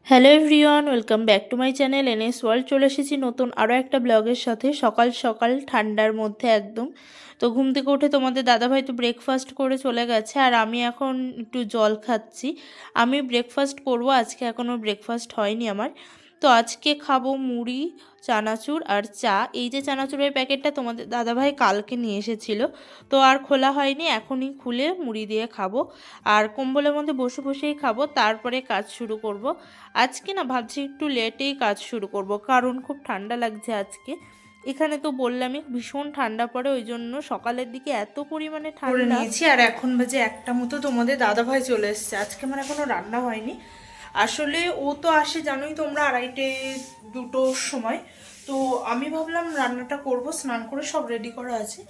Hello everyone, welcome back to my channel NS world. চলে এসেছি নতুন আরও একটা ব্লগের সাথে। সকাল সকাল ঠান্ডার মধ্যে একদম। তো ঘুম থেকে উঠে তোমাদের দাদাভাই তো ব্রেকফাস্ট করে চলে গেছে, আর আমি এখন একটু জল খাচ্ছি। আমি ব্রেকফাস্ট করব, আজকে এখনও ব্রেকফাস্ট হয়নি আমার। তো আজকে খাবো মুড়ি, চানাচুর আর চা। এই যে চানাচুরের প্যাকেটটা তোমাদের দাদাভাই কালকে নিয়ে এসেছিল, তো আর খোলা হয়নি, এখনই খুলে মুড়ি দিয়ে খাবো। আর কম্বলের মধ্যে বসে বসেই খাবো, তারপরে কাজ শুরু করব। আজকে না ভাবছি একটু লেটেই কাজ শুরু করব, কারণ খুব ঠান্ডা লাগছে আজকে। এখানে তো বললামই ভীষণ ঠান্ডা পড়ে, ওই জন্য সকালের দিকে এত পরিমাণে ঠান্ডা নিয়েছি। আর এখন বাজে একটা মতো, তোমাদের দাদাভাই চলে এসছে। আজকে আমার এখনো রান্না হয়নি। আসলে ও তো আসে জানোই তোমরা 2:30 2টোর সময়। তো আমি ভাবলাম রান্নাটা করব, স্নান করে সব রেডি করা আছে।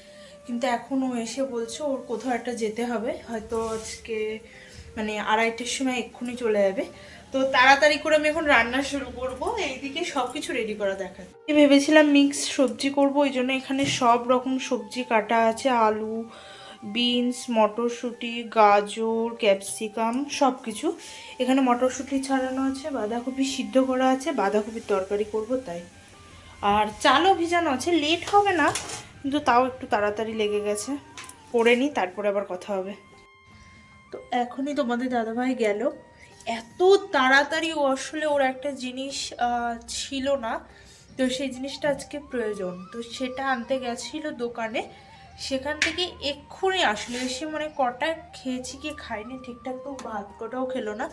কিন্তু এখন ও এসে বলছে ওর কোথাও একটা যেতে হবে, হয়তো আজকে মানে 2:30টার সময় এক্ষুনি চলে যাবে। তো তাড়াতাড়ি করে আমি এখন রান্না শুরু করব। এইদিকে সব কিছু রেডি করা দেখায়। ভেবেছিলাম মিক্স সবজি করব, ওই জন্য এখানে সব রকম সবজি কাটা আছে। আলু, বিনস, মটরশুঁটি, গাজর, ক্যাপসিকাম সব কিছু। এখানে মটরশুঁটি ছাড়ানো আছে, বাঁধাকপি সিদ্ধ করা আছে, বাঁধাকপির তরকারি করব তাই। আর চালও ভিজানো আছে, লেট হবে না, কিন্তু তাও একটু তাড়াতাড়ি লেগে গেছে। করে নিই, তারপরে আবার কথা হবে। তো এখনই তোমাদের দাদাভাই গেল। এত তাড়াতাড়ি ও আসলে ওর একটা জিনিস ছিল না, তো সেই জিনিসটা আজকে প্রয়োজন, তো সেটা আনতে গেছিল দোকানে। সেখান থেকে এক্ষুনি আসলে এসে মানে কটা খেয়েছি কি খাইনি ঠিকঠাক, তো ভাত কটাও খেলো না।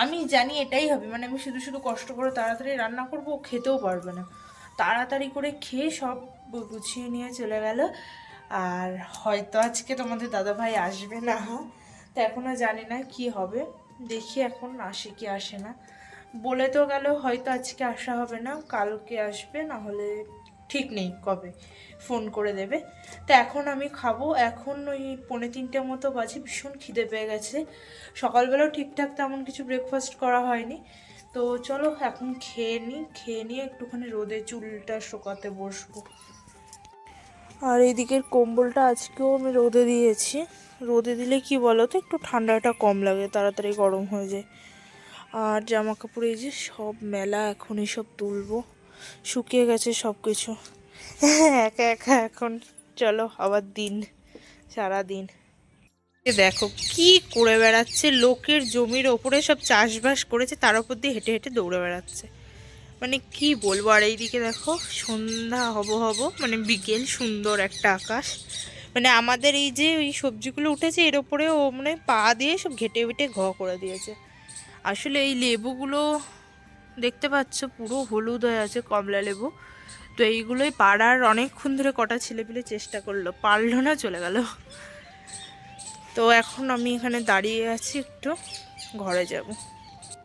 আমি জানি এটাই হবে, মানে আমি শুধু শুধু কষ্ট করে তাড়াতাড়ি রান্না করবো, ও খেতেও পারবে না। তাড়াতাড়ি করে খেয়ে সব গুছিয়ে নিয়ে চলে গেল। আর হয়তো আজকে তোমাদের দাদাভাই আসবে না, তো এখনও জানি না কি হবে। দেখি এখন আসে কি আসে না। বলে তো গেল হয়তো আজকে আসা হবে না, কালকে আসবে, না হলে ঠিক নেই কবে ফোন করে দেবে। তো এখন আমি খাবো। এখন ওই 2:45 মতো বাজে, ভীষণ খিদে পেয়ে গেছে। সকালবেলাও ঠিকঠাক তেমন কিছু ব্রেকফাস্ট করা হয়নি। তো চলো এখন খেয়ে নিই, খেয়ে নিয়ে একটুখানি রোদে চুলটা শুকাতে বসবো। আর এইদিকের কম্বলটা আজকেও আমি রোদে দিয়েছি। রোদে দিলে কি বলো তো, একটু ঠান্ডাটা কম লাগে, তাড়াতাড়ি গরম হয়ে যায়। আর জামা কাপড় এই যে সব মেলা, এখন সব তুলবো, শুকিয়ে গেছে সব কিছু। একা একা এখন চলো আবার দিন, সারা দিন দেখো কি করে বেড়াচ্ছে। লোকের জমির ওপরে সব চাষবাস করেছে, তার উপর দিয়ে হেঁটে হেঁটে দৌড়ে বেড়াচ্ছে। মানে কি বলবো। আর এইদিকে দেখো সন্ধ্যা হব হব, মানে বিকেল, সুন্দর একটা আকাশ। মানে আমাদের এই যে ওই সবজিগুলো উঠেছে এর ওপরে ও মানে পা দিয়ে সব ঘেটে বেটে করে দিয়েছে। আসলে এই লেবুগুলো দেখতে পাচ্ছ পুরো হলুদ হয়ে আছে, কমলা লেবু। তো এইগুলোই পাড়ার অনেকক্ষণ ধরে কটা ছেলেপিলে চেষ্টা করলো, পারলো না, চলে গেল। তো এখন আমি এখানে দাঁড়িয়ে আছি, একটু ঘরে যাব।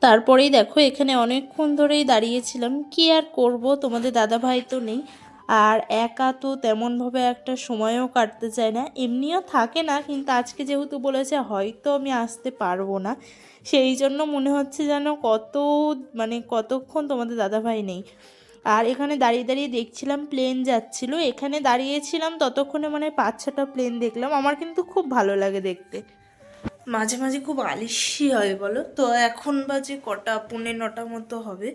তারপরেই দেখো এখানে অনেকক্ষণ ধরেই দাঁড়িয়েছিলাম, কি আর করব, তোমাদের দাদাভাই তো নেই। আর একা তো তেমনভাবে একটা সময়ও কাটতে চায় না, এমনিও থাকে না, কিন্তু আজকে যেহেতু বলেছে হয়তো আমি আসতে পারবো না, সেই জন্য মনে হচ্ছে যেন মানে কতক্ষণ তোমাদের দাদাভাই নেই। আর এখানে দাঁড়িয়ে দাঁড়িয়ে দেখছিলাম প্লেন যাচ্ছিল, এখানে দাঁড়িয়েছিলাম ততক্ষণে মানে 5-6টা প্লেন দেখলাম। আমার কিন্তু খুব ভালো লাগে দেখতে, মাঝে মাঝে খুব আলিশি হয় বলো তো। এখন বাজে কটা, 9:45 মতো হবে।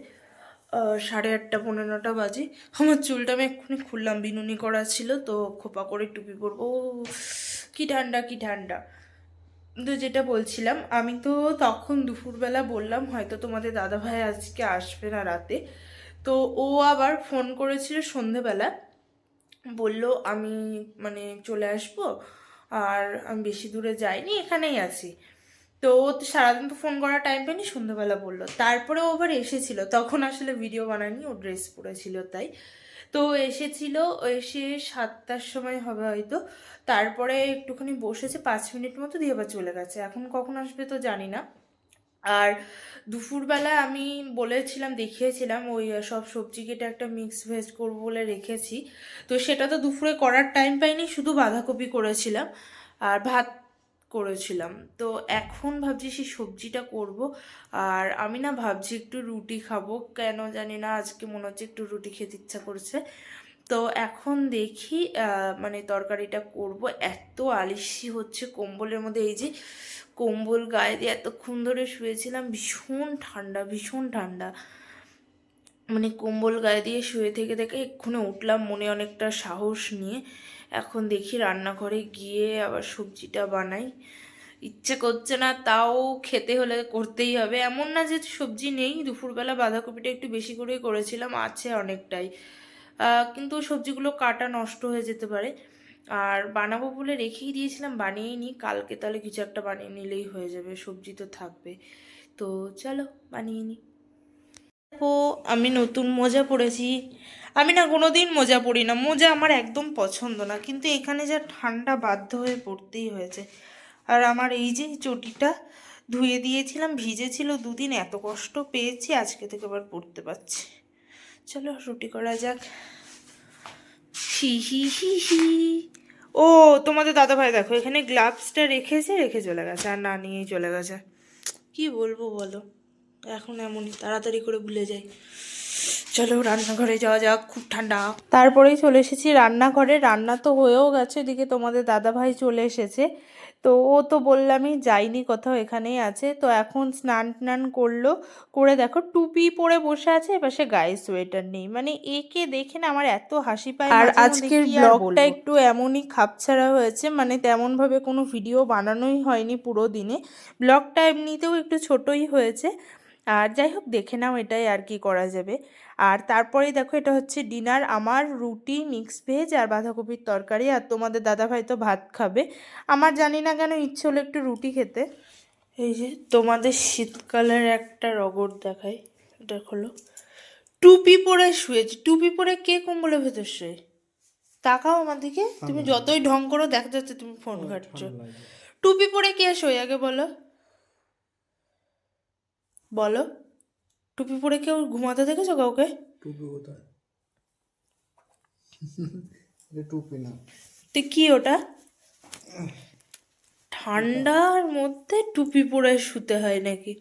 8:30 9:45 বাজে। আমার চুলটা আমি এক্ষুনি খুললাম, বিনুনি করা ছিল, তো খোপা করে টুপি পরবো। কি ঠান্ডা কি ঠান্ডা। কিন্তু যেটা বলছিলাম, আমি তো তখন দুপুরবেলা বললাম হয়তো তোমাদের দাদাভাই আজকে আসবে না রাতে। তো ও আবার ফোন করেছিল সন্ধেবেলা, বলল আমি মানে চলে আসবো, আর আমি বেশি দূরে যাইনি, এখানেই আছি। তো ও তো সারাদিন তো ফোন করার টাইম পাইনি, সন্ধ্যাবেলা বললো। তারপরে ও আবার এসেছিল, তখন আসলে ভিডিও বানায়নি, ও ড্রেস পরেছিল তাই। তো এসেছিল, এসে 7টার সময় হবে হয়তো। তারপরে একটুখানি বসেছে 5 মিনিট মতো, দিয়ে আবার চলে গেছে। এখন কখন আসবে তো জানি না। আর দুপুরবেলা আমি বলেছিলাম, দেখিয়েছিলাম ওই সব সবজি কেটে একটা মিক্স ভেজ করবো বলে রেখেছি। তো সেটা তো দুপুরে করার টাইম পাইনি, শুধু বাঁধাকপি করেছিলাম আর ভাত করেছিলাম। তো এখন ভাবছি সেই সবজিটা করব। আর আমি না ভাবছি একটু রুটি খাবো, কেন জানি না আজকে মনে হচ্ছে একটু রুটি খেতে ইচ্ছা করছে। তো এখন দেখি মানে তরকারিটা করব। এত আলিশি হচ্ছে কম্বলের মধ্যে, এই যে কম্বল গায়ে দিয়ে এতক্ষণ ধরে শুয়েছিলাম, ভীষণ ঠান্ডা ভীষণ ঠান্ডা, মানে কম্বল গায়ে দিয়ে শুয়ে থেকে থেকে এক্ষুনি উঠলাম মনে অনেকটা সাহস নিয়ে। এখন দেখি রান্নাঘরে গিয়ে আবার সবজিটা বানাই। ইচ্ছে করছে না, তাও খেতে হলে করতেই হবে। এমন না যে সবজি নেই, দুপুরবেলা বাঁধাকপিটা একটু বেশি করেই করেছিলাম, আছে অনেকটাই, কিন্তু সবজিগুলো কাটা নষ্ট হয়ে যেতে পারে। আর বানাবো বলে রেখেই দিয়েছিলাম, বানিয়েই নিই, কালকে তাহলে কিছু একটা বানিয়ে নিলেই হয়ে যাবে, সবজি তো থাকবে। তো চলো বানিয়ে নিই। দেখো আমি নতুন মোজা পরেছি। আমি না কোনোদিন মোজা পরি না, মোজা আমার একদম পছন্দ না, কিন্তু এখানে যা ঠান্ডা বাধ্য হয়ে পড়তেই হয়েছে। আর আমার এই যে চটিটা ধুয়ে দিয়েছিলাম, ভিজেছিল দুদিন, এত কষ্ট পেয়েছি, আজকে থেকে আবার পরতে পারছি। চলো রুটি করা যাক। হি হি হি হি। ও তোমাদের দাদাভাই দেখো এখানে গ্লাভসটা রেখেছে, রেখে চলে গেছে, আর না নিয়েই চলে গেছে। কি বলবো বলো, এখন এমনই তাড়াতাড়ি করে ভুলে যাই। চলো রান্নাঘরে যাওয়া যাক, খুব ঠান্ডা। তারপরেই চলে এসেছি রান্নাঘরে, রান্না তো হয়েও গেছে, এদিকে তোমাদের দাদাভাই চলে এসেছে। তো ও তো বললামই যাইনি কোথাও, এখানেই আছে। তো এখন স্নান টান করলো, করে দেখো টুপি পরে বসে আছে, এপাশে গায়ে সোয়েটার নেই, মানে একে দেখে না আমার এত হাসি পায়। আর আজকের ব্লগটা একটু এমনই খাপছাড়া হয়েছে, মানে তেমনভাবে কোনো ভিডিও বানানোই হয়নি পুরো দিনে, ব্লগটা এমনিতেও একটু ছোটই হয়েছে। আর যাই হোক দেখে নাও, এটাই আর কি করা যাবে। আর তারপরেই দেখো এটা হচ্ছে ডিনার, আমার রুটি, মিক্স ভেজ আর বাঁধাকপির তরকারি, আর তোমাদের দাদাভাই তো ভাত খাবে। আমার জানি না কেন ইচ্ছে হলো একটু রুটি খেতে। এই যে তোমাদের শীতকালের একটা রগর দেখাই, এটা হলো টুপি পরে শুয়েছি। টুপি পরে কে কম্বলের ভেতর শুয়ে? তাকাও আমার দিকে, তুমি যতই ঢং করো দেখা যাচ্ছে তুমি ফোন ঘাটছো। টুপি পরে কে শোয় আগে বলো, বলো। টুপি পরে কেউ ঘুমাতে দেখেছো কাউকে? টুপি কোথায়? টুপি না তো কি ওটা? ঠান্ডার মধ্যে টুপি পরে শুতে হয় নাকি?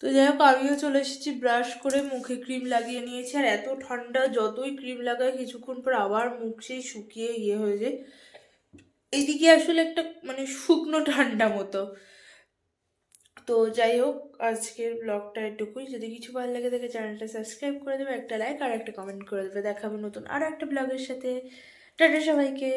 তো যাই হোক আমিও চলে এসেছি, ব্রাশ করে মুখে ক্রিম লাগিয়ে নিয়েছি। আর এত ঠান্ডা, যতই ক্রিম লাগাই কিছুক্ষণ পর আবার মুখ সেই শুকিয়ে হয়ে যায়। এদিকে আসলে একটা মানে শুকনো ঠান্ডা মতো। তো যাই হোক আজকের ব্লগটা এটুকুই। যদি কিছু ভালো লাগে থাকে চ্যানেলটা সাবস্ক্রাইব করে দেবে, একটা লাইক আর একটা কমেন্ট করে দেবে। দেখাবে নতুন আরও একটা ব্লগের সাথে। টাটা সবাইকে।